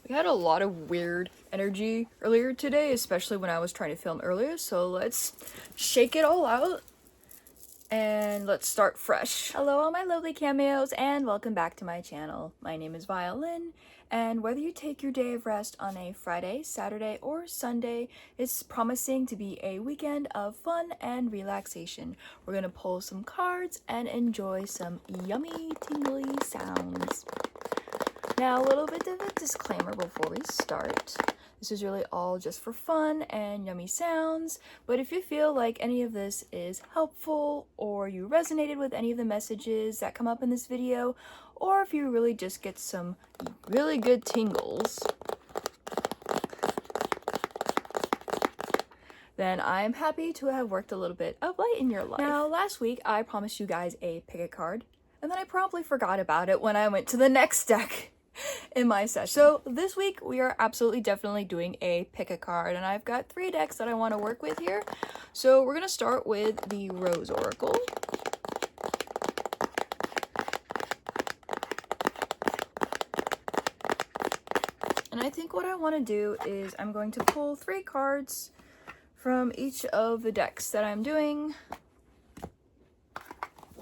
We had a lot of weird energy earlier today, especially when I was trying to film earlier, so let's shake it all out and let's start fresh. Hello all my lovely cameos and welcome back to my channel. My name is Violin, and whether you take your day of rest on a Friday, Saturday, or Sunday, it's promising to be a weekend of fun and relaxation. We're gonna pull some cards and enjoy some yummy tingly sounds. Now, a little bit of a disclaimer before we start. This is really all just for fun and yummy sounds, but if you feel like any of this is helpful, or you resonated with any of the messages that come up in this video, or if you really just get some really good tingles, then I'm happy to have worked a little bit of light in your life. Now, last week I promised you guys a pick a card, and then I promptly forgot about it when I went to the next deck in my session. So this week we are absolutely definitely doing a pick a card, and I've got 3 decks that I want to work with here. So we're gonna start with the Rose Oracle. And I think what I want to do is I'm going to pull 3 cards from each of the decks that I'm doing,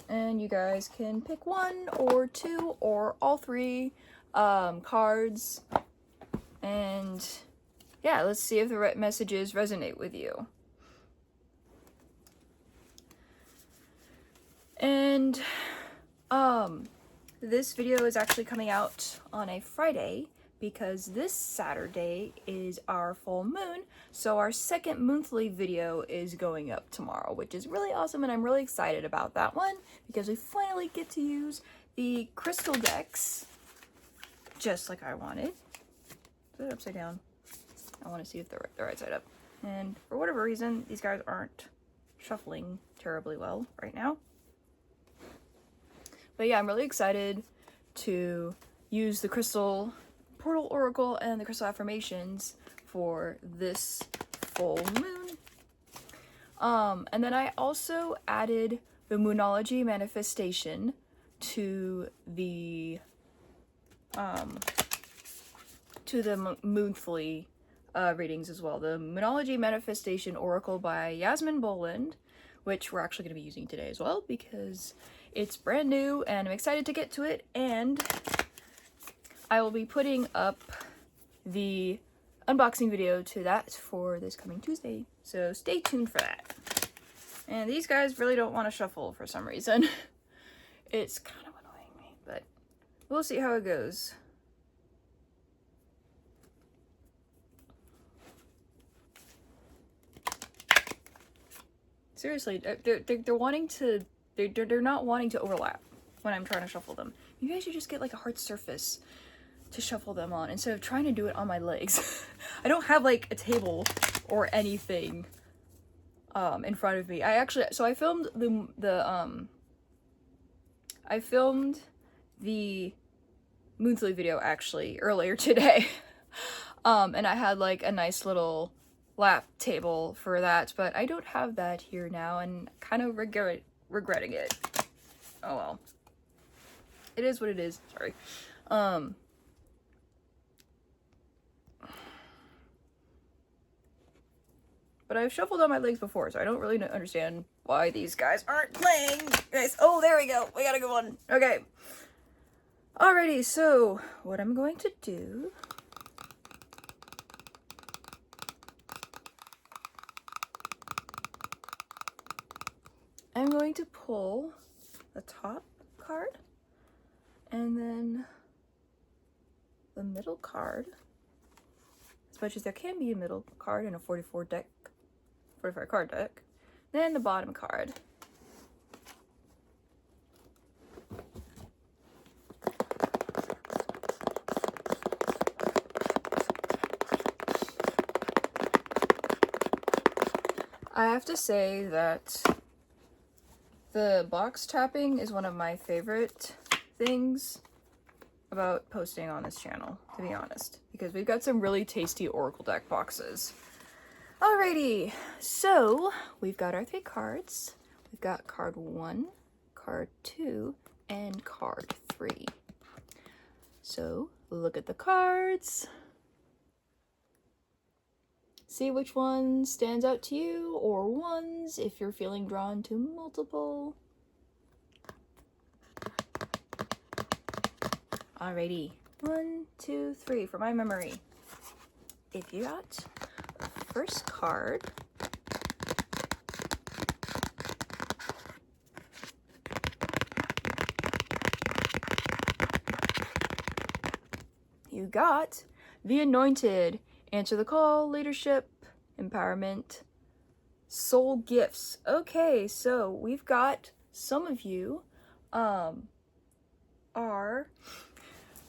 and you guys can pick 1 or 2 or all 3 cards, and yeah, let's see if the right messages resonate with you. And this video is actually coming out on a Friday because this Saturday is our full moon, so our second monthly video is going up tomorrow, which is really awesome, and I'm really excited about that one because we finally get to use the crystal decks just like I wanted. Is it upside down? I want to see if they're the right side up. And for whatever reason, these guys aren't shuffling terribly well right now. But yeah, I'm really excited to use the Crystal Portal Oracle and the Crystal Affirmations for this full moon. And then I also added the moonology manifestation to the monthly readings as well. The Moonology Manifestation Oracle by Yasmin Boland, which we're actually going to be using today as well because it's brand new and I'm excited to get to it, and I will be putting up the unboxing video to that for this coming Tuesday, so stay tuned for that. And these guys really don't want to shuffle for some reason. It's kind of annoying me, but we'll see how it goes. Seriously, they're wanting to, they're not wanting to overlap when I'm trying to shuffle them. Maybe I should just get like a hard surface to shuffle them on instead of trying to do it on my legs. I don't have like a table or anything in front of me. I filmed the monthly video actually earlier today. And I had like a nice little lap table for that, but I don't have that here now and kind of regretting it. Oh well. It is what it is. Sorry. But I've shuffled on my legs before, so I don't really understand why these guys aren't playing. Guys, oh, there we go. We got a good one. Okay. Alrighty, so what I'm going to do I'm going to pull the top card and then the middle card, as much as there can be a middle card in a 45 card deck, then the bottom card. I have to say that the box tapping is one of my favorite things about posting on this channel, to be honest, because we've got some really tasty Oracle deck boxes. Alrighty, so we've got our 3 cards. We've got card 1, card 2, and card 3. So look at the cards. see which one stands out to you, or ones if you're feeling drawn to multiple. Alrighty, 1, 2, 3 for my memory. If you got the first card, you got the Anointed. Answer the call, leadership, empowerment, soul gifts. Okay, so we've got some of you are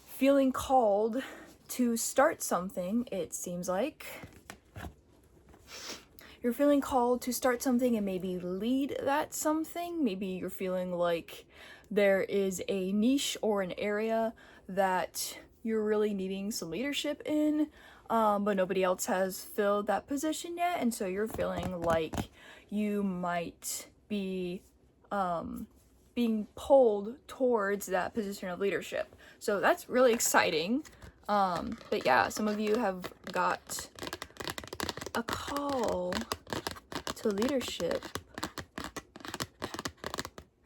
feeling called to start something, it seems like. You're feeling called to start something and maybe lead that something. Maybe you're feeling like there is a niche or an area that you're really needing some leadership in, but nobody else has filled that position yet, and so you're feeling like you might be being pulled towards that position of leadership. So that's really exciting. But yeah, some of you have got a call to leadership,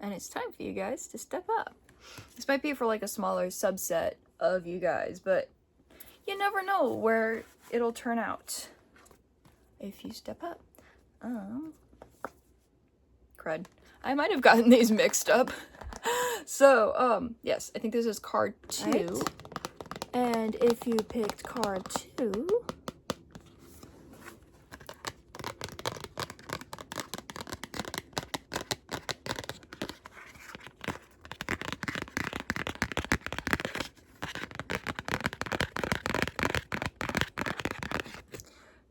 and it's time for you guys to step up. This might be for like a smaller subset of you guys, but you never know where it'll turn out if you step up. Crud. I might have gotten these mixed up. So, yes, I think this is card 2. Right. And if you picked card 2,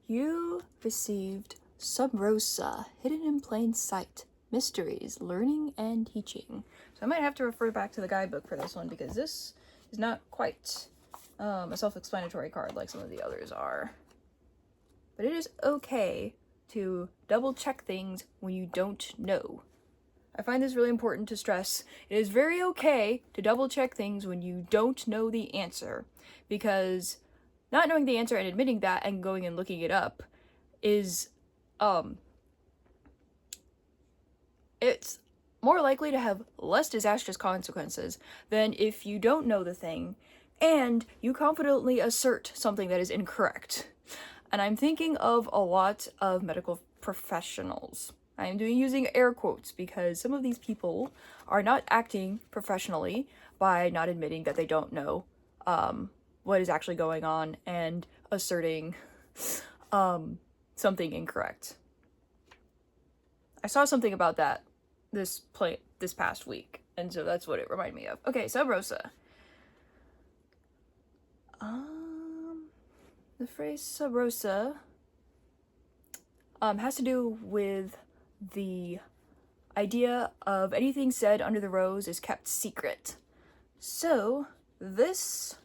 you received Sub Rosa, Hidden in Plain Sight, Mysteries, Learning and Teaching. So I might have to refer back to the guidebook for this one, because this is not quite a self-explanatory card like some of the others are. But it is okay to double check things when you don't know. I find this really important to stress. It is very okay to double check things when you don't know the answer, because not knowing the answer and admitting that and going and looking it up is, it's more likely to have less disastrous consequences than if you don't know the thing and you confidently assert something that is incorrect. And I'm thinking of a lot of medical professionals. I am using air quotes because some of these people are not acting professionally by not admitting that they don't know what is actually going on and asserting something incorrect. I saw something about that this past week, and so that's what it reminded me of. Okay, Sub Rosa. The phrase Sub Rosa has to do with the idea of anything said under the rose is kept secret. So this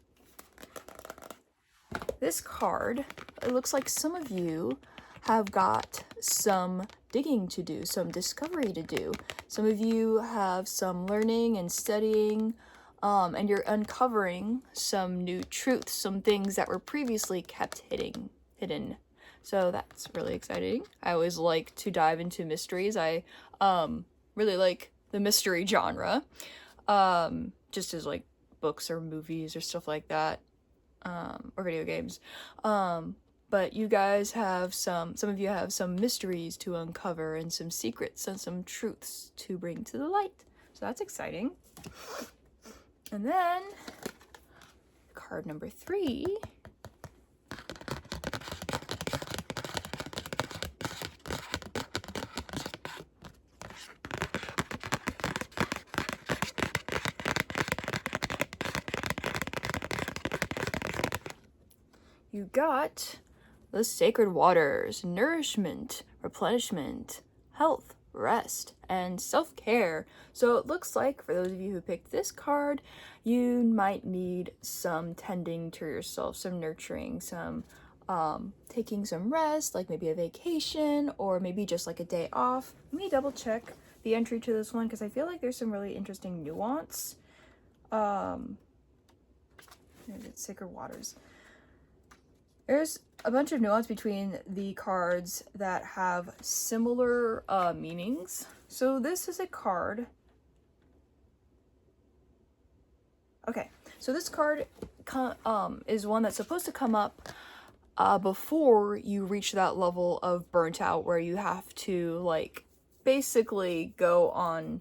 card, it looks like some of you have got some digging to do, some discovery to do. Some of you have some learning and studying, and you're uncovering some new truths, some things that were previously kept hidden. So that's really exciting. I always like to dive into mysteries. I really like the mystery genre, just as like books or movies or stuff like that, or video games. But you guys have some of you have some mysteries to uncover and some secrets and some truths to bring to the light. So that's exciting. And then card number 3. You got the Sacred Waters, nourishment, replenishment, health, rest, and self-care. So it looks like for those of you who picked this card, you might need some tending to yourself, some nurturing, some taking some rest, like maybe a vacation or maybe just like a day off. Let me double check the entry to this one because I feel like there's some really interesting nuance. Sacred Waters. There's a bunch of nuance between the cards that have similar meanings. So this is a card. Okay, so this card is one that's supposed to come up before you reach that level of burnt out where you have to, like, basically go on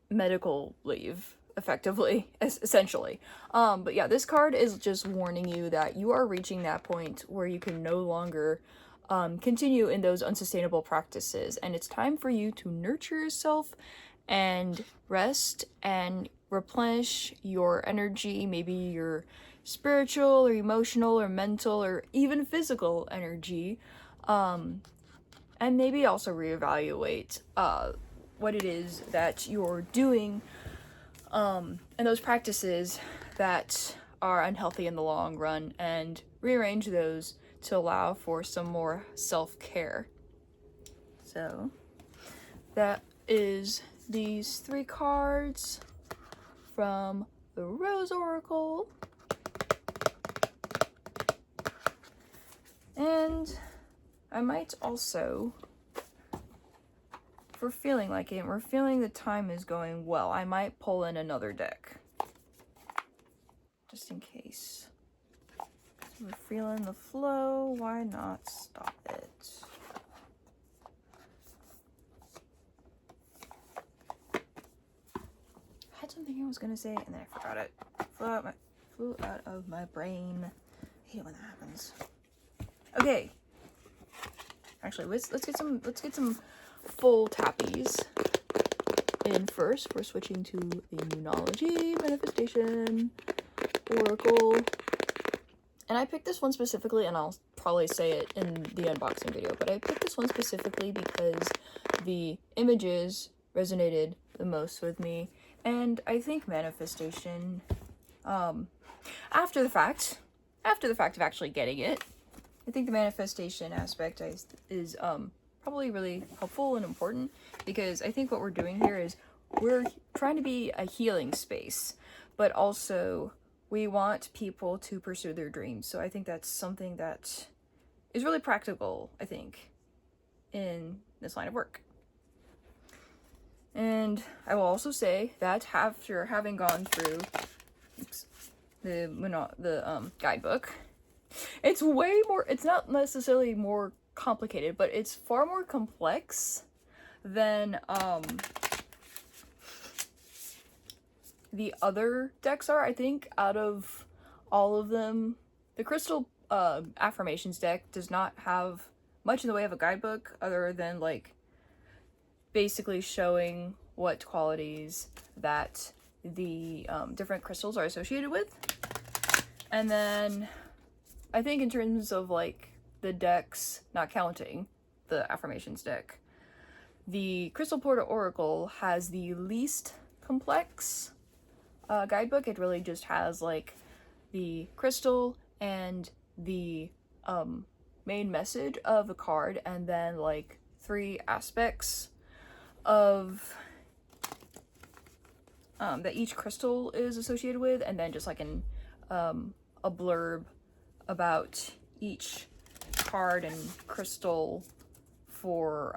medical leave, effectively, essentially. But yeah, this card is just warning you that you are reaching that point where you can no longer continue in those unsustainable practices, and it's time for you to nurture yourself and rest and replenish your energy, maybe your spiritual or emotional or mental or even physical energy, and maybe also reevaluate what it is that you're doing and those practices that are unhealthy in the long run, and rearrange those to allow for some more self-care. So that is these 3 cards from the Rose Oracle. And I might also, if we're feeling like it, we're feeling the time is going well, I might pull in another deck. Just in case. We're feeling the flow, why not stop it? I had something I was gonna say and then I forgot it. Flew out of my brain. I hate it when that happens. Okay. Actually, let's get some full tappies in first. We're switching to the moonology manifestation oracle. And I picked this one specifically, and I'll probably say it in the unboxing video, but I picked this one specifically because the images resonated the most with me. And I think manifestation, after the fact of actually getting it, I think the manifestation aspect is probably really helpful and important, because I think what we're doing here is we're trying to be a healing space, but also we want people to pursue their dreams. So I think that's something that is really practical, I think, in this line of work. And I will also say that after having gone through the guidebook, it's way more, it's not necessarily more complicated, but it's far more complex than the other decks are. I think out of all of them, the Crystal Affirmations deck does not have much in the way of a guidebook, other than like basically showing what qualities that the different crystals are associated with. And then I think in terms of like the decks, not counting the Affirmations deck, the Crystal Portal Oracle has the least complex guidebook. It really just has like the crystal and the main message of the card, and then like 3 aspects of that each crystal is associated with, and then just like a blurb about each card and crystal for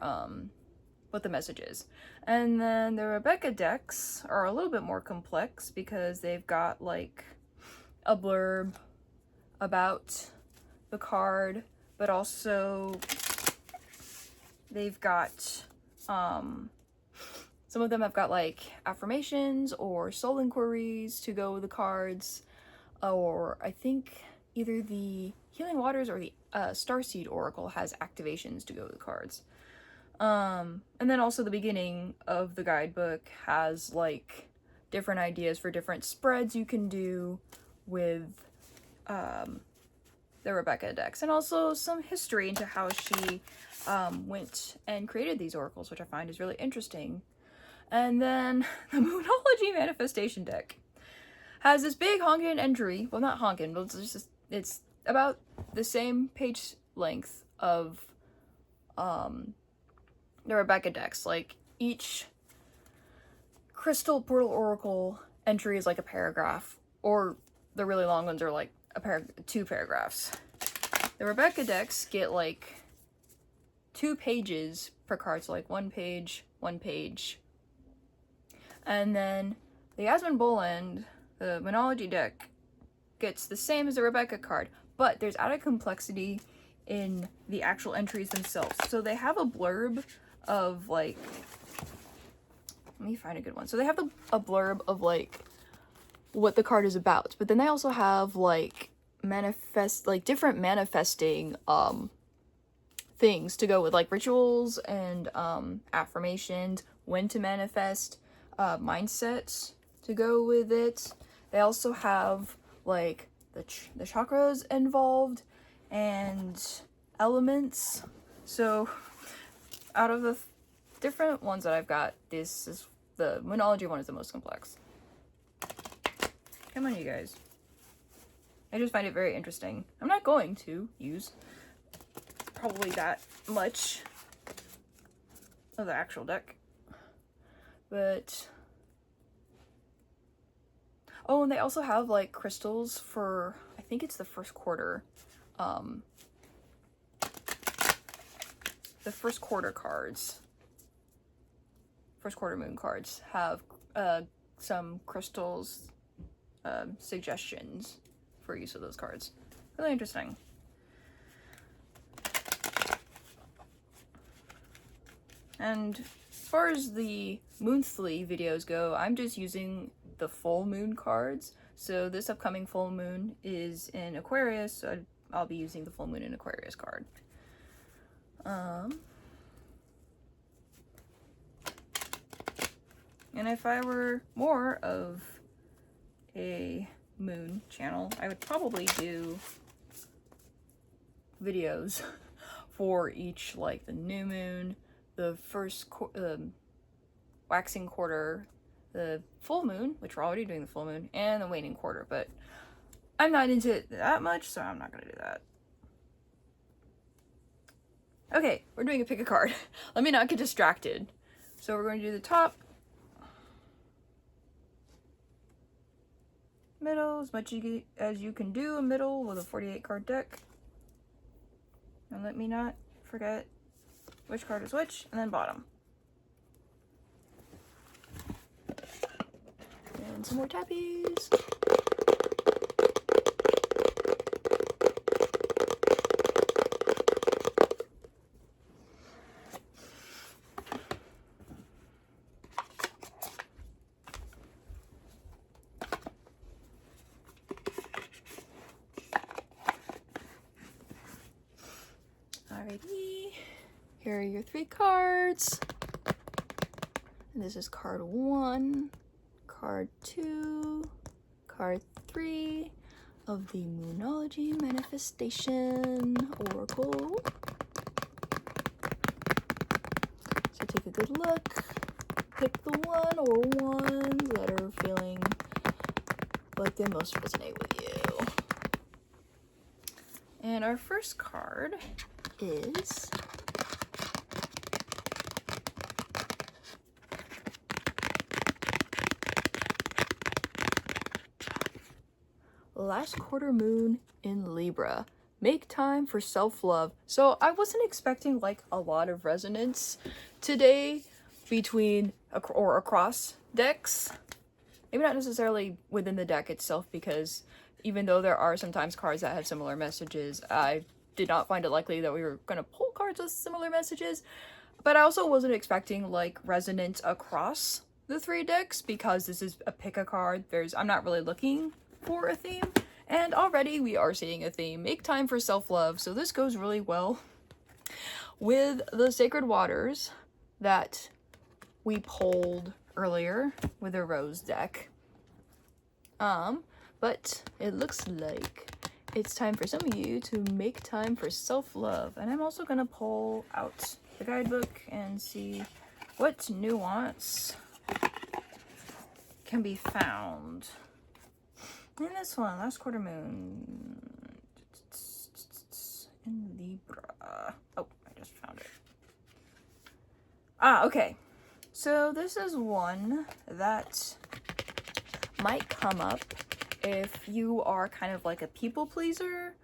what the message is. And then the Rebecca decks are a little bit more complex because they've got like a blurb about the card, but also they've got some of them have got like affirmations or soul inquiries to go with the cards, or I think either the Healing Waters or the Starseed Oracle has activations to go with the cards. And then also the beginning of the guidebook has like different ideas for different spreads you can do with the Rebecca decks, and also some history into how she went and created these oracles, which I find is really interesting. And then the Moonology Manifestation deck has this big honkin' entry. Well, not honkin', but it's about the same page length of the Rebecca decks. Like each Crystal Portal Oracle entry is like a paragraph, or the really long ones are like 2 paragraphs. The Rebecca decks get like 2 pages per card, so like 1 page, 1 page. And then the Yasmin Boland, the moonology deck, gets the same as the Rebecca card, but there's added complexity in the actual entries themselves. So they have a blurb of like, let me find a good one. So they have a blurb of like what the card is about, but then they also have like different manifesting things to go with, like rituals and affirmations, when to manifest, mindsets to go with it. They also have like the chakras involved and elements. So out of the different ones that I've got, this is the moonology one is the most complex. Come on, you guys. I just find it very interesting. I'm not going to use probably that much of the actual deck, but oh, and they also have like crystals for, I think it's the first quarter. The first quarter cards, first quarter moon cards have some crystals suggestions for use of those cards. Really interesting. And as far as the monthly videos go, I'm just using the full moon cards. So this upcoming full moon is in Aquarius, so I'll be using the full moon in Aquarius card. And if I were more of a moon channel, I would probably do videos for each, like the new moon, the first waxing quarter, the full moon, which we're already doing the full moon, and the waning quarter, but I'm not into it that much, so I'm not gonna do that. Okay, we're doing a pick a card. Let me not get distracted. So we're going to do the top, middle, as much as you can do a middle with a 48 card deck. And let me not forget which card is which, and then bottom. And some more tappies. Alrighty, here are your 3 cards. And this is card 1, card 2, card 3 of the Moonology Manifestation Oracle. So take a good look, pick the one or ones that are feeling like they most resonate with you. And our first card is last quarter moon in Libra. Make time for self-love. So I wasn't expecting like a lot of resonance today between or across decks. Maybe not necessarily within the deck itself, because even though there are sometimes cards that have similar messages, I did not find it likely that we were going to pull cards with similar messages. But I also wasn't expecting like resonance across the 3 decks, because this is a pick a card. I'm not really looking for a theme, and already we are seeing a theme. Make time for self-love. So this goes really well with the Sacred Waters that we pulled earlier with a rose deck. But it looks like it's time for some of you to make time for self-love. And I'm also gonna pull out the guidebook and see what nuance can be found in this one. Last quarter moon in Libra. Oh, I just found it. Okay. So this is one that might come up if you are kind of like a people pleaser,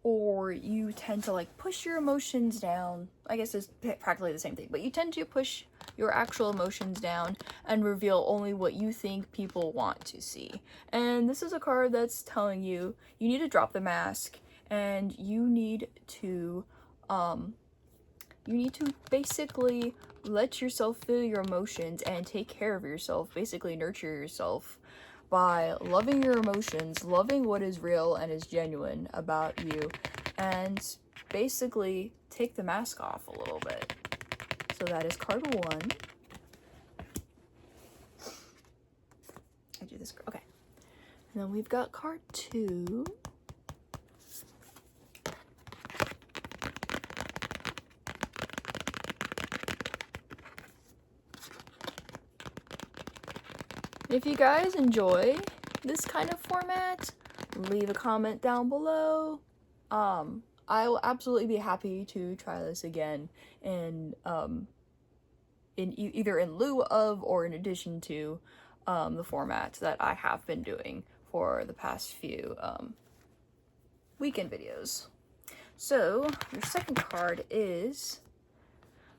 or you tend to like push your emotions down. I guess it's practically the same thing, but you tend to push your actual emotions down and reveal only what you think people want to see. And this is a card that's telling you you need to drop the mask, and you need to basically let yourself feel your emotions and take care of yourself, basically nurture yourself by loving your emotions, loving what is real and is genuine about you, and basically take the mask off a little bit. So that is card 1. I do this, okay. And then we've got card 2. If you guys enjoy this kind of format, leave a comment down below. I will absolutely be happy to try this again in either in lieu of or in addition to the format that I have been doing for the past few weekend videos. So your second card is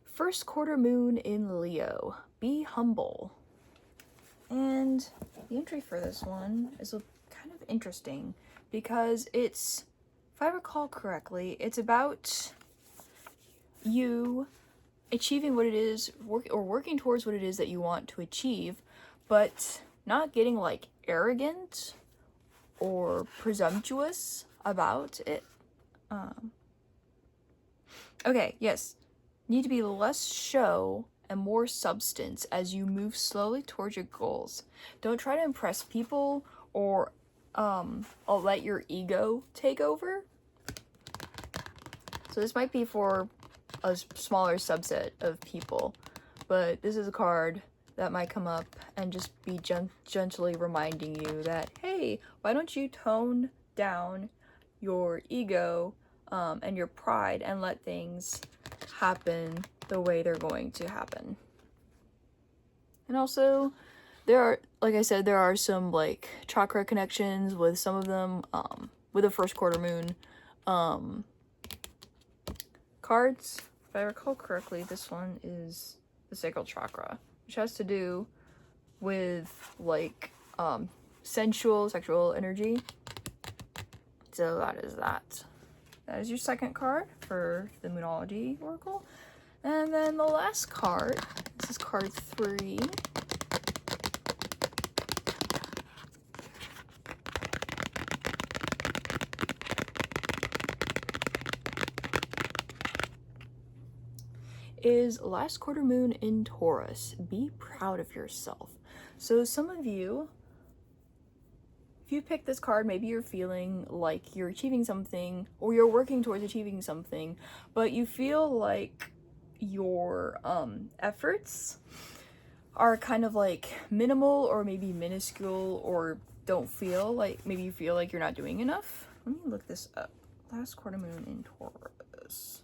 First Quarter Moon in Leo. Be humble. And the entry for this one is kind of interesting because it's, if I recall correctly, it's about you achieving what it is, working towards what it is that you want to achieve, but not getting like arrogant or presumptuous about it. Okay, yes. Need to be less show and more substance as you move slowly towards your goals. Don't try to impress people or I'll let your ego take over. So this might be for a smaller subset of people, but this is a card that might come up and just be gently reminding you that, hey, why don't you tone down your ego and your pride and let things happen the way they're going to happen. And also, there are, like I said, there are some like chakra connections with some of them, with the first quarter moon cards. If I recall correctly, this one is the sacral chakra, which has to do with like sexual energy. So that is that. That is your second card for the moonology oracle. And then the last card, this is card 3. Is last quarter moon in Taurus. Be proud of yourself. So some of you, if you pick this card, maybe you're feeling like you're achieving something or you're working towards achieving something, but you feel like your efforts are kind of like minimal or maybe minuscule, or don't feel like, maybe you feel like you're not doing enough. Let me look this up. Last quarter moon in Taurus.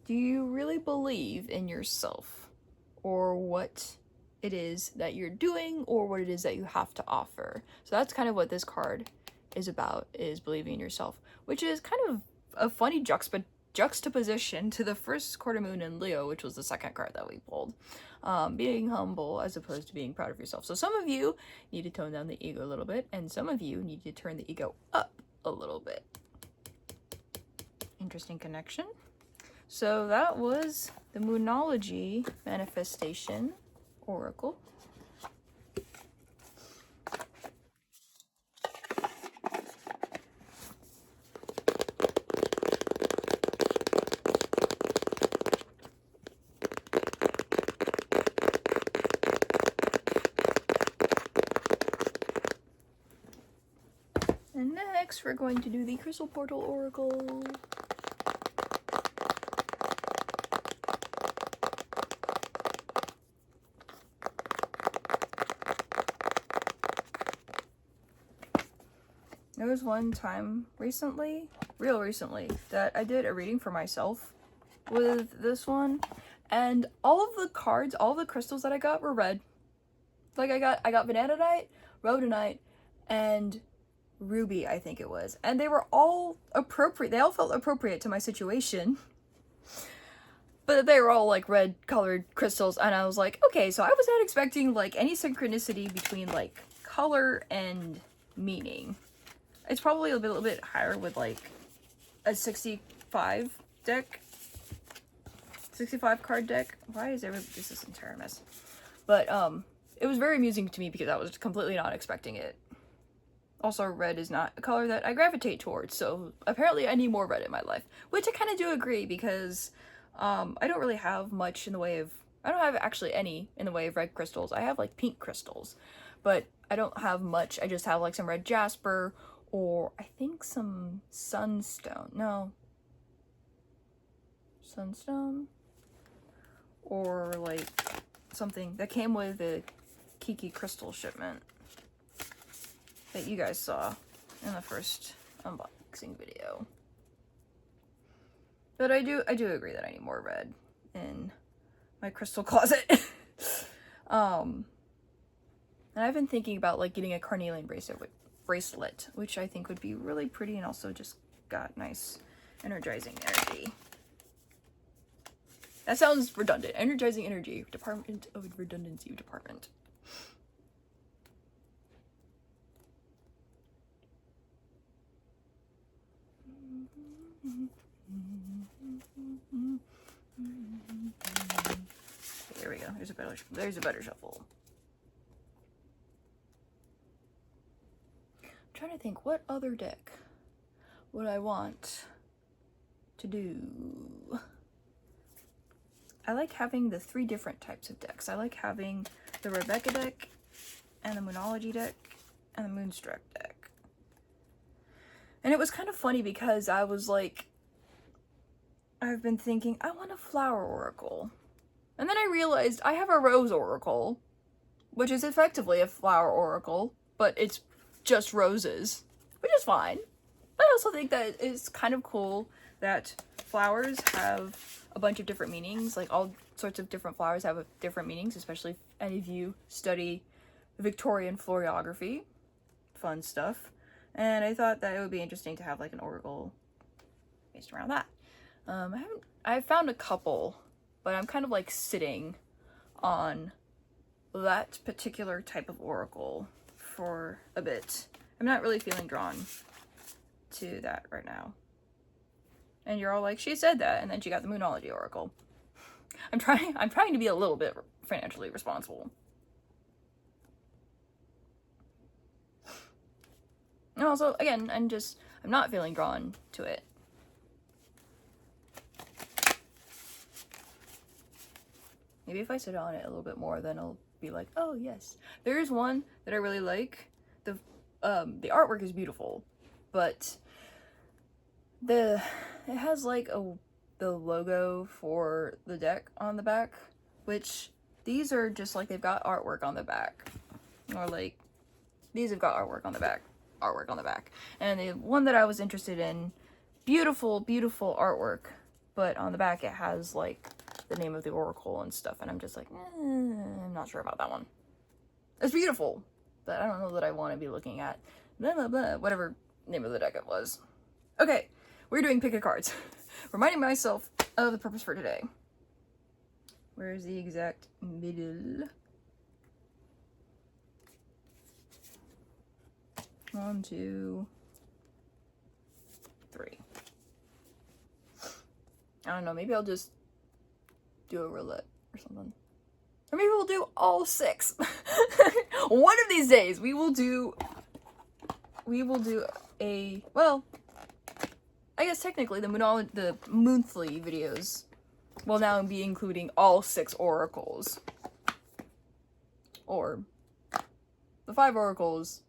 Do you really believe in yourself or what it is that you're doing or what it is that you have to offer? So that's kind of what this card is about, is believing in yourself, which is kind of a funny juxtaposition to the first quarter moon in Leo, which was the second card that we pulled. Being humble as opposed to being proud of yourself. So some of you need to tone down the ego a little bit, and some of you need to turn the ego up a little bit. Interesting connection. So that was the moonology manifestation oracle. And next we're going to do the crystal portal oracle. There was one time real recently, that I did a reading for myself with this one, and all of the cards, all the crystals that I got were red. Like I got vanadinite, rhodonite, and ruby, I think it was. And they were all appropriate. They all felt appropriate to my situation. But they were all like red colored crystals, and I was like, okay, so I was not expecting like any synchronicity between like color and meaning. It's probably a little bit higher with like a 65 deck. 65 card deck. Why is this is entire mess? But it was very amusing to me because I was completely not expecting it. Also, red is not a color that I gravitate towards, so apparently I need more red in my life. Which I kind of do agree, because I don't really have much in the way of... I don't have actually any in the way of red crystals. I have like pink crystals, but I don't have much. I just have like some red jasper, or I think some sunstone. No. Sunstone? Or like something that came with a Kiki crystal shipment that you guys saw in the first unboxing video. But I do agree that I need more red in my crystal closet. And I've been thinking about like getting a carnelian bracelet, which I think would be really pretty and also just got nice energizing energy. That sounds redundant. Energizing energy. Department of Redundancy Department. There we go. There's a better shuffle. I'm trying to think, what other deck would I want to do? I like having the 3 different types of decks. I like having the Rebecca deck, and the Moonology deck, and the Moonstruck deck. And it was kind of funny because I was like, I've been thinking, I want a flower oracle. And then I realized I have a rose oracle, which is effectively a flower oracle, but it's just roses, which is fine. But I also think that it's kind of cool that flowers have a bunch of different meanings. Like, all sorts of different flowers have different meanings, especially if any of you study Victorian florography. Fun stuff. And I thought that it would be interesting to have like an oracle based around that. I've found a couple, but I'm kind of like sitting on that particular type of oracle for a bit. I'm not really feeling drawn to that right now. And you're all like, she said that, and then she got the Moonology oracle. I'm trying to be a little bit financially responsible. And also, again, I'm not feeling drawn to it. Maybe if I sit on it a little bit more, then I'll be like, oh yes. There is one that I really like. The artwork is beautiful, but it has like the logo for the deck on the back, which these are just like, they've got artwork on the back, or like these have got artwork on the back. And the one that I was interested in, beautiful artwork, but on the back it has like the name of the oracle and stuff, and I'm just like, I'm not sure about that one. It's beautiful, but I don't know that I want to be looking at whatever name of the deck it was. Okay, we're doing pick a cards. Reminding myself of the purpose for today. Where's the exact middle? 1, 2, 3. I don't know, maybe I'll just do a roulette or something. Or maybe we'll do all 6. One of these days we will do a, well, I guess technically the monthly videos will now be including all 6 oracles. Or the 5 oracles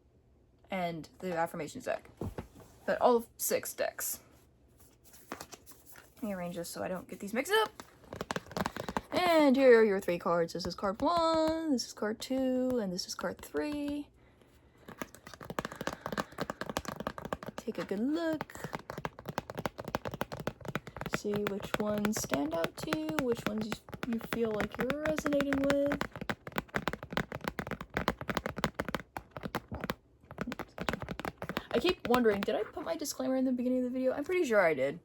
and the affirmations deck. But all 6 decks. Let me arrange this so I don't get these mixed up. And here are your 3 cards. This is card 1, this is card 2, and this is card 3. Take a good look. See which ones stand out to you, which ones you feel like you're resonating with. I keep wondering, did I put my disclaimer in the beginning of the video? I'm pretty sure I did.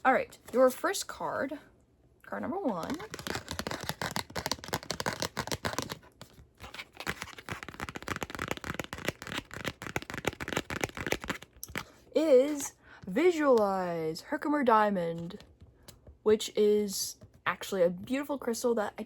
All right, your first card, card number 1. Is Visualize Herkimer Diamond, which is actually a beautiful crystal that I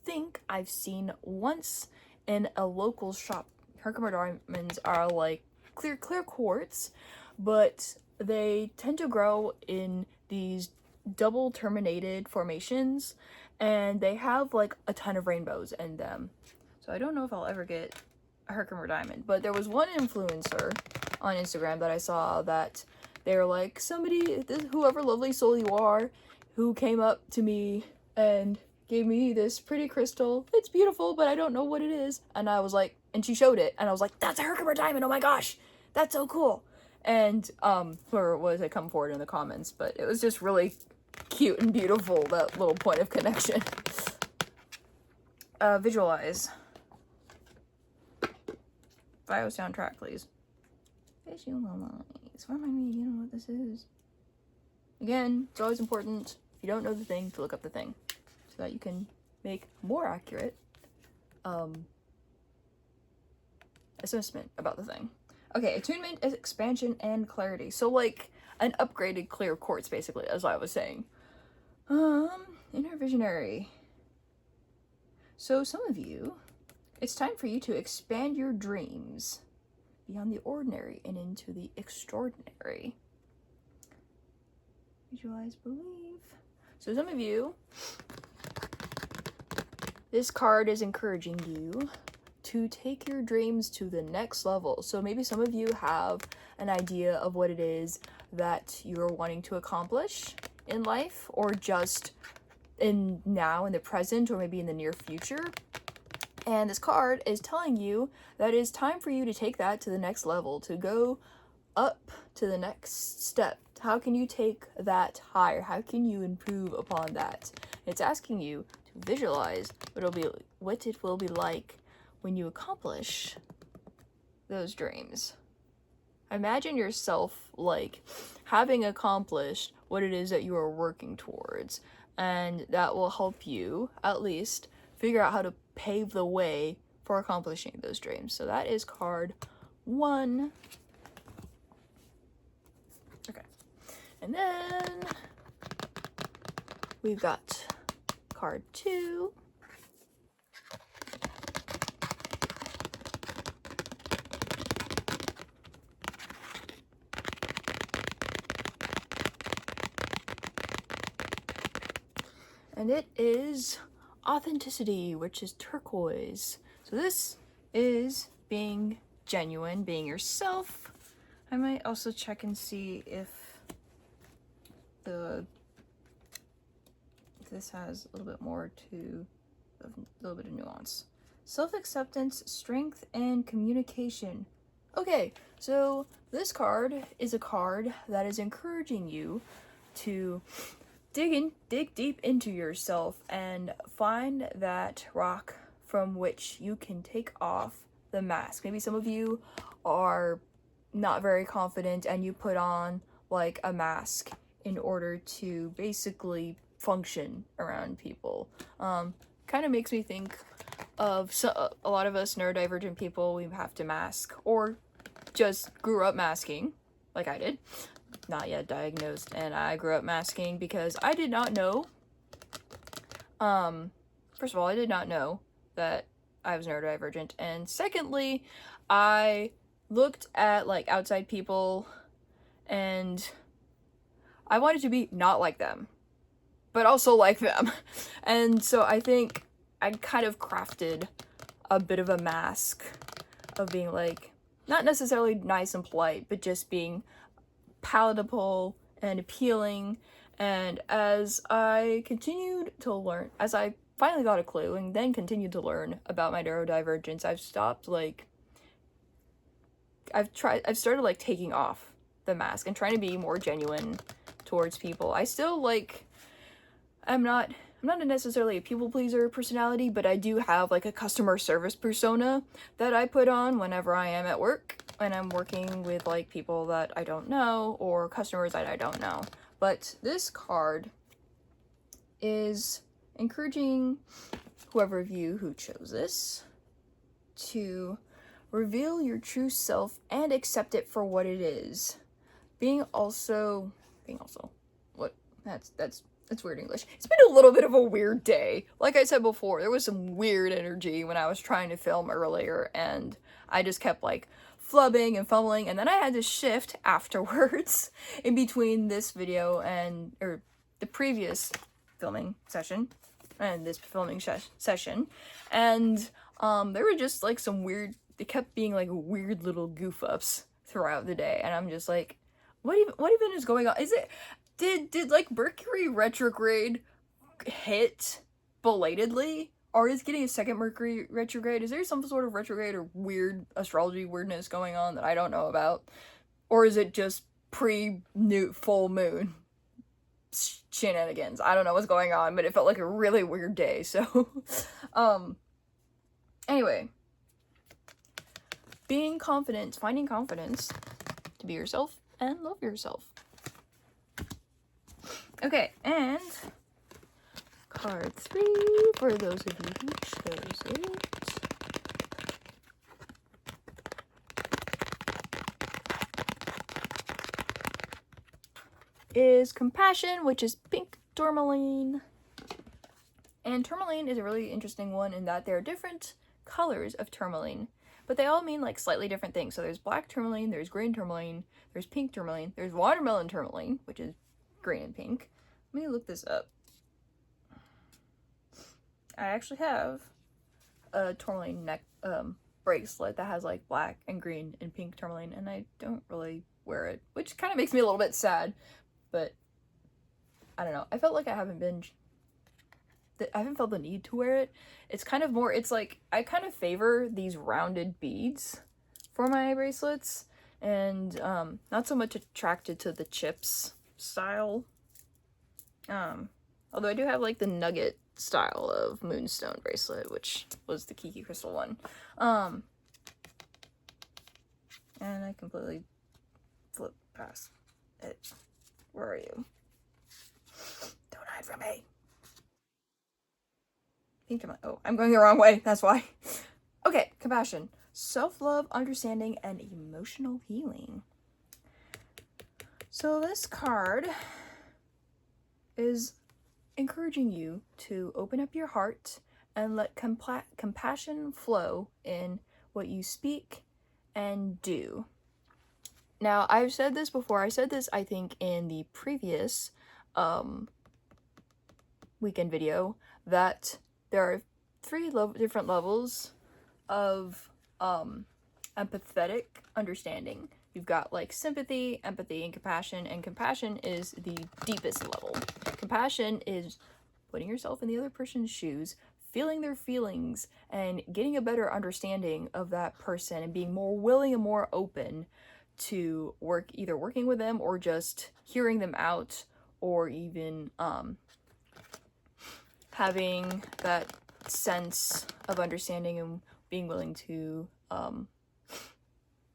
think I've seen once in a local shop. Herkimer diamonds are like clear quartz, but they tend to grow in these double terminated formations, and they have like a ton of rainbows in them. So I don't know if I'll ever get a Herkimer diamond, but there was one influencer on Instagram that I saw that they're like, whoever lovely soul you are, who came up to me and gave me this pretty crystal. It's beautiful, but I don't know what it is. And I was like, and she showed it, and I was like, that's a Herkimer diamond, oh my gosh, that's so cool. And whoever it was had come forward in the comments, but it was just really cute and beautiful, that little point of connection. Visualize. Bio soundtrack, please. Visualize. Remind me, you know what this is. Again, it's always important, if you don't know the thing, to look up the thing, so that you can make more accurate assessment about the thing. Okay, attunement, expansion, and clarity. So like an upgraded clear quartz, basically, as I was saying. Inner visionary. So some of you, it's time for you to expand your dreams beyond the ordinary and into the extraordinary. Visualize, believe. So some of you, this card is encouraging you to take your dreams to the next level. So maybe some of you have an idea of what it is that you're wanting to accomplish in life, or just in the present, or maybe in the near future. And this card is telling you that it's time for you to take that to the next level, to go up to the next step. How can you take that higher? How can you improve upon that? It's asking you to visualize what it will be like when you accomplish those dreams. Imagine yourself like having accomplished what it is that you are working towards, and that will help you at least figure out how to pave the way for accomplishing those dreams. So that is card 1. Okay. And then we've got card 2. And it is authenticity, which is turquoise. So this is being genuine, being yourself. I might also check and see if this has a little bit more to, a little bit of nuance. Self-acceptance, strength, and communication. Okay, so this card is a card that is encouraging you to dig deep into yourself and find that rock from which you can take off the mask. Maybe some of you are not very confident and you put on like a mask in order to basically function around people. Kind of makes me think of a lot of us neurodivergent people. We have to mask, or just grew up masking like I did. Not yet diagnosed, and I grew up masking because I did not know, first of all, I did not know that I was neurodivergent, and secondly, I looked at like outside people and I wanted to be not like them, but also like them. And so I think I kind of crafted a bit of a mask of being like, not necessarily nice and polite, but just being palatable and appealing. And as I continued to learn, as I finally got a clue and then continued to learn about my neurodivergence, I've stopped like, I've started like taking off the mask and trying to be more genuine towards people. I still like, I'm not necessarily a people pleaser personality, but I do have like a customer service persona that I put on whenever I am at work. and I'm working with like people that I don't know or customers that I don't know. But this card is encouraging whoever of you who chose this to reveal your true self and accept it for what it is. Being also what that's weird English. It's been a little bit of a weird day. Like I said before, there was some weird energy when I was trying to film earlier, and I just kept like flubbing and fumbling, and then I had to shift afterwards in between this video and or the previous filming session and this filming session, and there were just like some weird, they kept being like weird little goof ups throughout the day, and I'm just like, what even is going on? Is it did like Mercury retrograde hit belatedly, or is getting a second Mercury retrograde? Is there some sort of retrograde or weird astrology weirdness going on that I don't know about, or is it just pre-new full moon shenanigans? I don't know what's going on, but it felt like a really weird day. So anyway, being confident, finding confidence to be yourself and love yourself. Okay, and card 3 for those of you who chose it. Is compassion, which is pink tourmaline. And tourmaline is a really interesting one in that there are different colors of tourmaline, but they all mean like slightly different things. So there's black tourmaline, there's green tourmaline, there's pink tourmaline, there's watermelon tourmaline, which is green and pink. Let me look this up. I actually have a tourmaline neck bracelet that has like black and green and pink tourmaline, and I don't really wear it, which kind of makes me a little bit sad, but I don't know. I felt like I haven't felt the need to wear it. It's kind of more, it's like, I kind of favor these rounded beads for my bracelets, and not so much attracted to the chips style. Although I do have like the nugget style of moonstone bracelet, which was the Kiki crystal one. And I completely flipped past it. Where are you? Don't hide from me. Oh, I'm going the wrong way, that's why. Okay, compassion. Self-love, understanding, and emotional healing. So this card is encouraging you to open up your heart and let compassion flow in what you speak and do. Now, I've said this before. I said this, I think, in the previous weekend video, that there are 3 different levels of empathetic understanding. You've got like sympathy, empathy, and compassion is the deepest level. Compassion is putting yourself in the other person's shoes, feeling their feelings, and getting a better understanding of that person, and being more willing and more open to either working with them or just hearing them out, or even having that sense of understanding and being willing to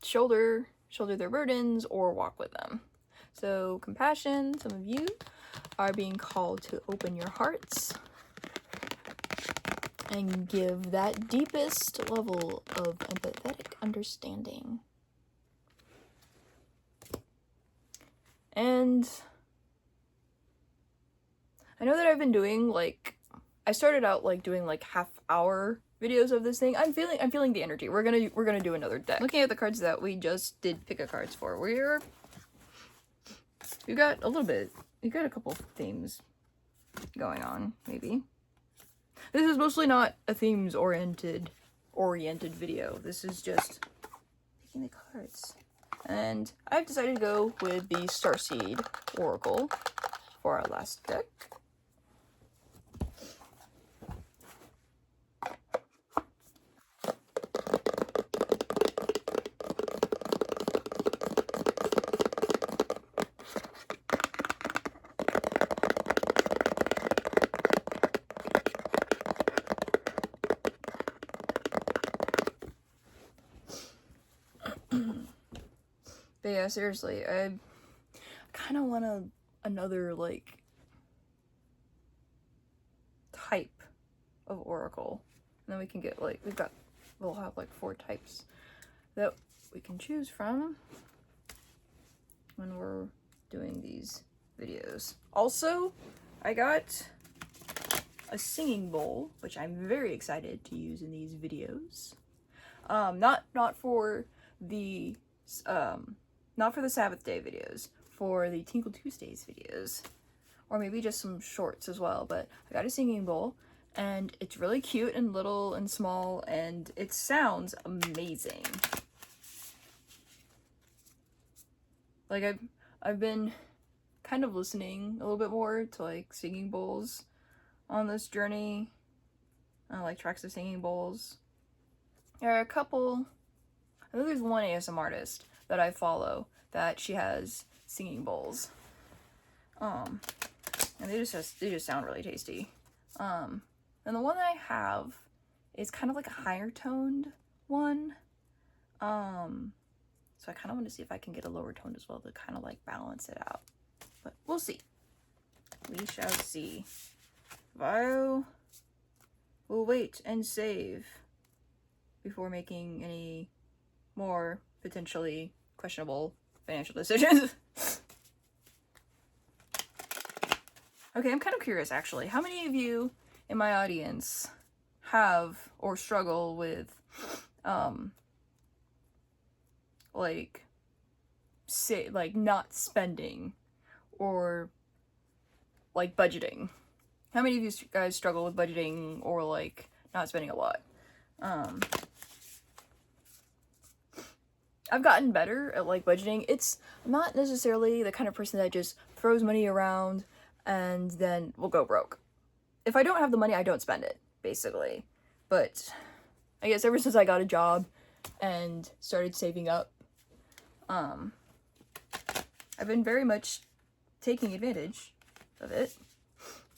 shoulder their burdens or walk with them. So compassion, some of you are being called to open your hearts and give that deepest level of empathetic understanding. And I know that I've been doing like, I started out like doing like half-hour videos of this thing. I'm feeling the energy. We're gonna do another deck. Looking at the cards that we just did pick a cards for, you got a little bit. You got a couple themes going on, maybe. This is mostly not a themes oriented video. This is just picking the cards. And I've decided to go with the Starseed Oracle for our last deck. But yeah, seriously, I kind of want another, like, type of oracle. And then we can get, like, we'll have, like, 4 types that we can choose from when we're doing these videos. Also, I got a singing bowl, which I'm very excited to use in these videos. Not for the Sabbath Day videos, for the Tinkle Tuesdays videos, or maybe just some shorts as well. But I got a singing bowl, and it's really cute and little and small, and it sounds amazing. Like, I've been kind of listening a little bit more to, like, singing bowls on this journey. Like, tracks of singing bowls. There are a couple, I think there's one ASM artist that I follow that she has singing bowls. And they just sound really tasty. And the one that I have is kind of like a higher toned one. So I kind of want to see if I can get a lower toned as well to kind of, like, balance it out. But we'll see. We shall see. We'll wait and save before making any more potentially questionable financial decisions. Okay, I'm kind of curious, actually. How many of you in my audience have or struggle with, like, not spending or, like, budgeting? How many of you guys struggle with budgeting or, like, not spending a lot? I've gotten better at, like, budgeting. I'm not necessarily the kind of person that just throws money around and then will go broke. If I don't have the money, I don't spend it, basically. But I guess ever since I got a job and started saving up, I've been very much taking advantage of it,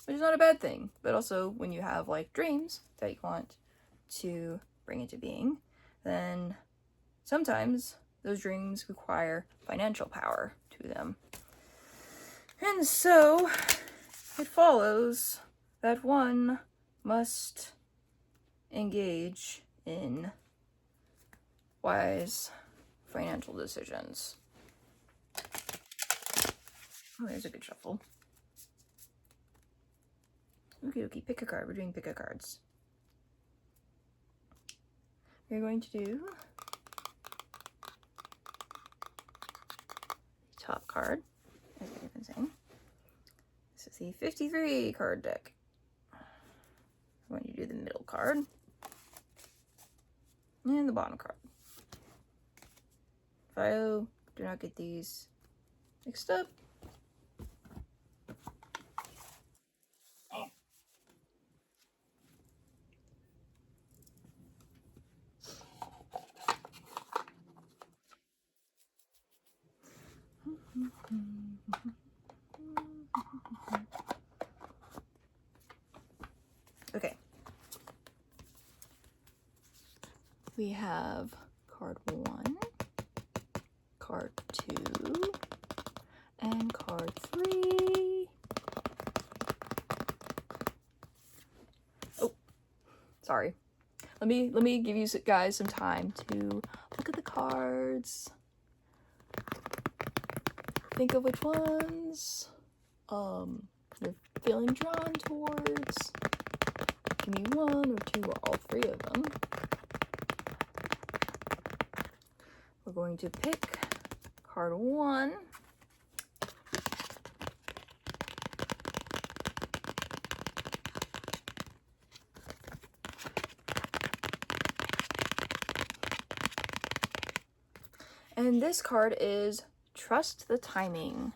which is not a bad thing. But also, when you have, like, dreams that you want to bring into being, then sometimes those dreams require financial power to them. And so it follows that one must engage in wise financial decisions. Oh, there's a good shuffle. Okay, pick a card. We're doing pick a cards. We're going to do top card, as I've been saying. This is the 53 card deck. I'm going to do the middle card and the bottom card. If I do not get these mixed up. Okay. We have card 1, card 2, and card 3. Oh, sorry. Let me give you guys some time to look at the cards. Think of which ones you're feeling drawn towards. Give me 1 or 2 or all 3 of them. We're going to pick card 1. And this card is Trust the Timing.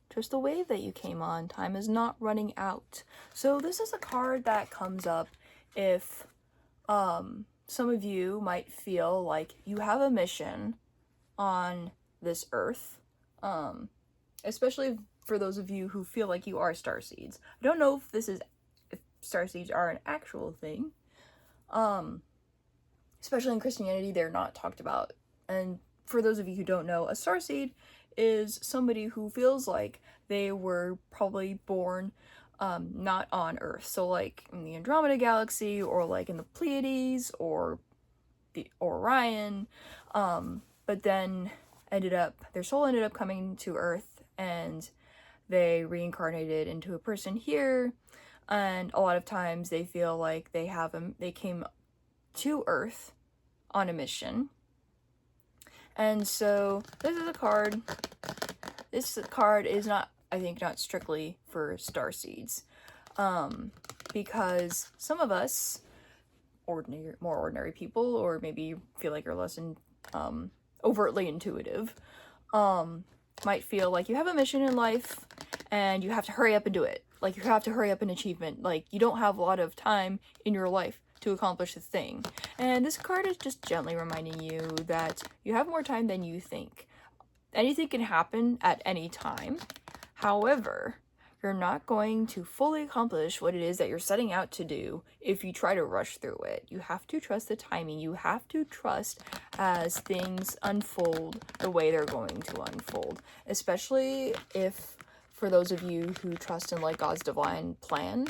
Trust the wave that you came on. Time is not running out. So this is a card that comes up if some of you might feel like you have a mission on this earth, especially for those of you who feel like you are starseeds. I don't know if starseeds are an actual thing. Especially in Christianity, they're not talked about, and for those of you who don't know, a starseed is somebody who feels like they were probably born not on Earth. So like in the Andromeda galaxy, or like in the Pleiades, or the Orion, but then their soul ended up coming to Earth, and they reincarnated into a person here. And a lot of times they feel like they came to Earth on a mission. And so this is a card. This card is not, I think, not strictly for starseeds, because some of us, more ordinary people, or maybe feel like you're less overtly intuitive, might feel like you have a mission in life and you have to hurry up and do it. Like you have to hurry up an achievement. Like you don't have a lot of time in your life to accomplish the thing. And this card is just gently reminding you that you have more time than you think. Anything can happen at any time. However, you're not going to fully accomplish what it is that you're setting out to do if you try to rush through it. You have to trust the timing. You have to trust as things unfold the way they're going to unfold. Especially if, for those of you who trust in like God's divine plan,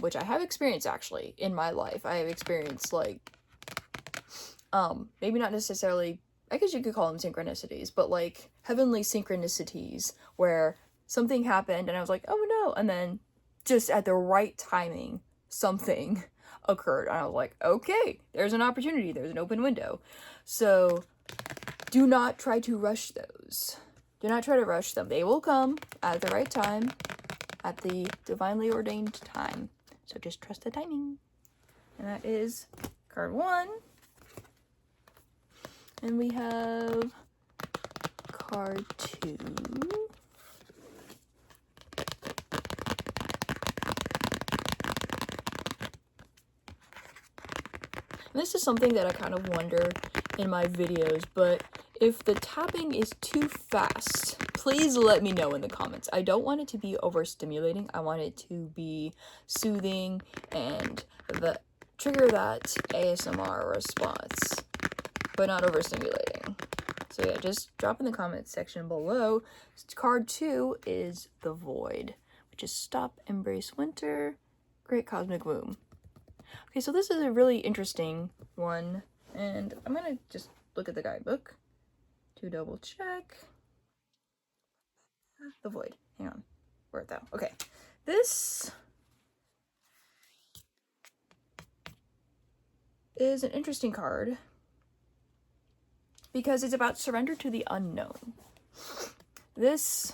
which I have experienced actually in my life. I have experienced like, maybe not necessarily, I guess you could call them synchronicities, but like heavenly synchronicities where something happened and I was like, oh no, and then just at the right timing, something occurred and I was like, okay, there's an opportunity, there's an open window. So do not try to rush those. Do not try to rush them. They will come at the right time, at the divinely ordained time. So just trust the timing. And that is card 1. And we have card 2. And this is something that I kind of wonder in my videos, but if the tapping is too fast, please let me know in the comments. I don't want it to be overstimulating. I want it to be soothing and trigger that ASMR response, but not overstimulating. So yeah, just drop in the comments section below. Card 2 is the Void, which is stop, embrace winter, great cosmic womb. Okay, so this is a really interesting one, and I'm gonna just look at the guidebook to double check. The Void. Hang on. Where'd that? Okay. This is an interesting card because it's about surrender to the unknown. This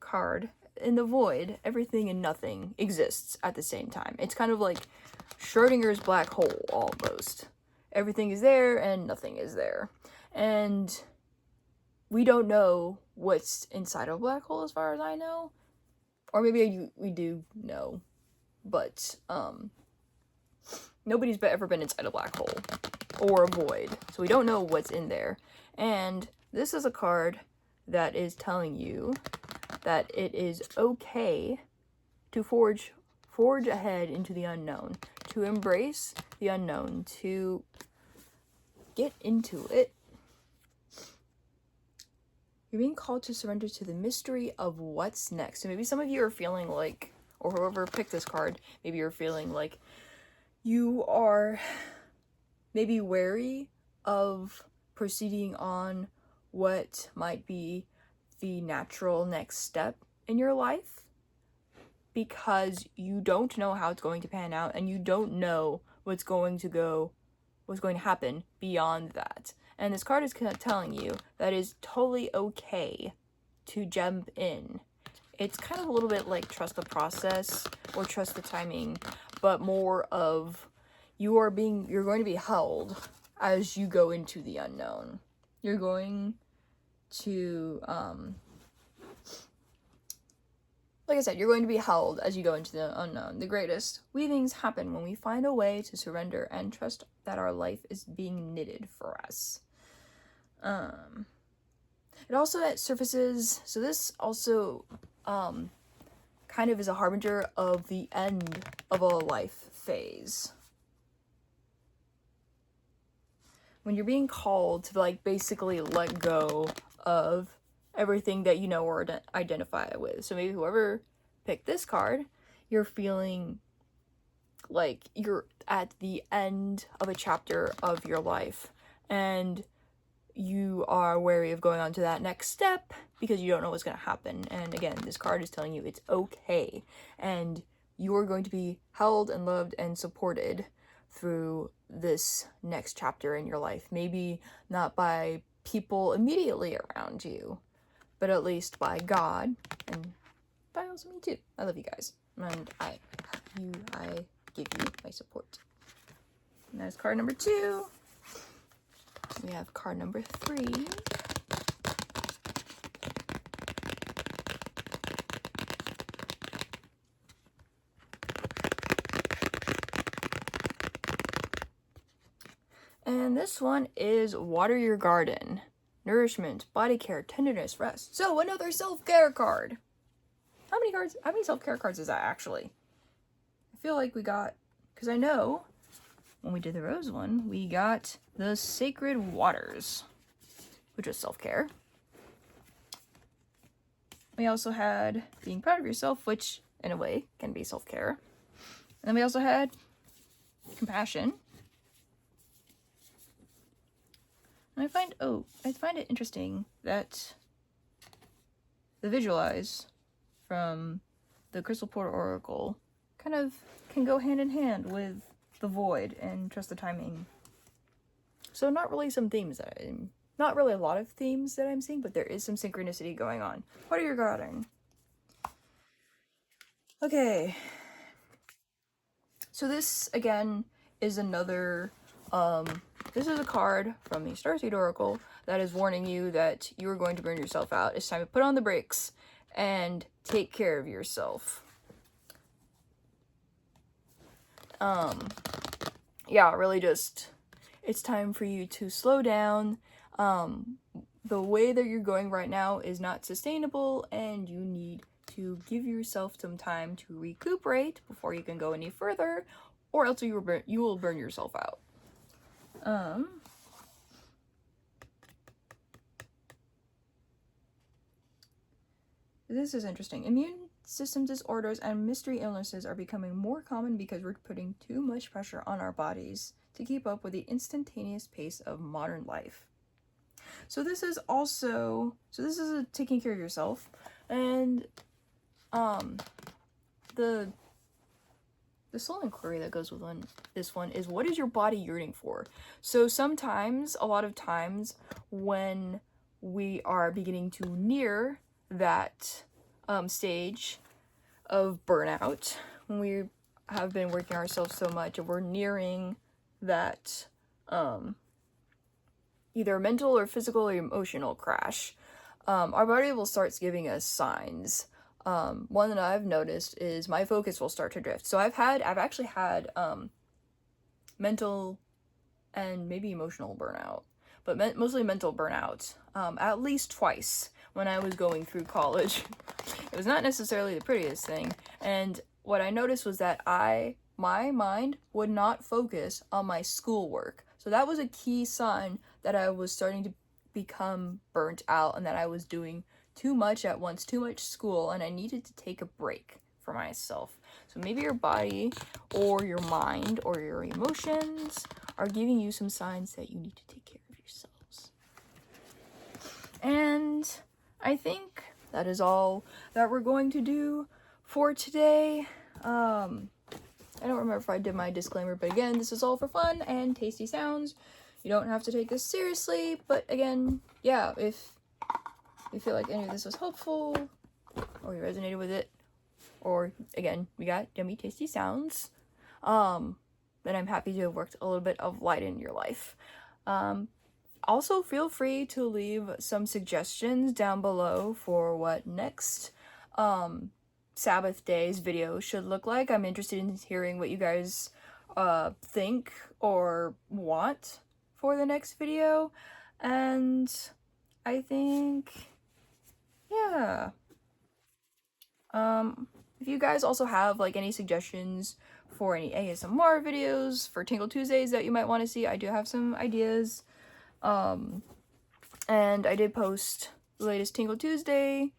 card, in the Void, everything and nothing exists at the same time. It's kind of like Schrodinger's black hole, almost. Everything is there and nothing is there. And we don't know what's inside a black hole as far as I know. Or maybe we do know. But nobody's ever been inside a black hole or a void. So we don't know what's in there. And this is a card that is telling you that it is okay to forge ahead into the unknown, to embrace the unknown, to get into it. You're being called to surrender to the mystery of what's next. So maybe some of you are feeling like, or whoever picked this card, maybe you're feeling like you are maybe wary of proceeding on what might be the natural next step in your life, because you don't know how it's going to pan out and you don't know what's going to happen beyond that. And this card is telling you that it's totally okay to jump in. It's kind of a little bit like trust the process or trust the timing, but more of you're going to be held as you go into the unknown. You're going to, like I said, you're going to be held as you go into the unknown. The greatest weavings happen when we find a way to surrender and trust that our life is being knitted for us. It also surfaces, so this also kind of is a harbinger of the end of a life phase. when you're being called to like basically let go of everything that you know or identify with. So maybe whoever picked this card, you're feeling like you're at the end of a chapter of your life and you are wary of going on to that next step because you don't know what's going to happen. And again, this card is telling you it's okay and you are going to be held and loved and supported through this next chapter in your life. Maybe not by people immediately around you, but at least by God and by also me too. I love you guys, and I give you my support. And that's card number 2. We have card number 3. And this one is water your garden. Nourishment, body care, tenderness, rest. So another self-care card. How many self-care cards is that actually? I feel like we got, because I know when we did the rose one, we got the sacred waters, which was self-care. We also had being proud of yourself, which in a way can be self-care. And then we also had compassion. And I find it interesting that the visualize from the Crystal Portal Oracle kind of can go hand in hand with the void and trust the timing. So not really not really a lot of themes that I'm seeing, but there is some synchronicity going on. What are you guarding? Okay. So this again is another this is a card from the Starseed Oracle that is warning you that you are going to burn yourself out. It's time to put on the brakes and take care of yourself. Yeah, really just, it's time for you to slow down. The way that you're going right now is not sustainable and you need to give yourself some time to recuperate before you can go any further, or else you will burn yourself out. This is interesting. Immune system disorders and mystery illnesses are becoming more common because we're putting too much pressure on our bodies to keep up with the instantaneous pace of modern life. So this is taking care of yourself, and the soul inquiry that goes with this one is, what is your body yearning for? So sometimes, a lot of times, when we are beginning to near that stage of burnout, when we have been working ourselves so much and we're nearing that either mental or physical or emotional crash, our body will start giving us signs. One that I've noticed is my focus will start to drift. So I've actually had mental and maybe emotional burnout, but mostly mental burnout, at least twice when I was going through college. It was not necessarily the prettiest thing, and what I noticed was that my mind would not focus on my schoolwork. So that was a key sign that I was starting to become burnt out and that I was doing too much at once, too much school, and I needed to take a break for myself. So maybe your body or your mind or your emotions are giving you some signs that you need to take care of yourselves. And I think that is all that we're going to do for today. I don't remember if I did my disclaimer, but again, this is all for fun and tasty sounds. You don't have to take this seriously, but again, yeah, if you feel like any of this was helpful, or you resonated with it, or again, we got yummy, tasty sounds, then I'm happy to have worked a little bit of light in your life. Also, feel free to leave some suggestions down below for what next Sabbath day's video should look like. I'm interested in hearing what you guys think or want for the next video, and I think, yeah. If you guys also have like any suggestions for any ASMR videos for Tingle Tuesdays that you might want to see, I do have some ideas. And I did post the latest Tingle Tuesday,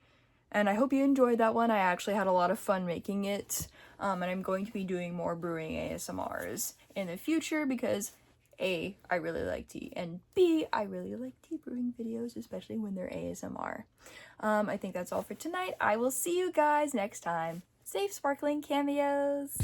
and I hope you enjoyed that one. I actually had a lot of fun making it, and I'm going to be doing more brewing ASMRs in the future because A, I really like tea, and B, I really like tea brewing videos, especially when they're ASMR. I think that's all for tonight. I will see you guys next time. Safe sparkling cameos!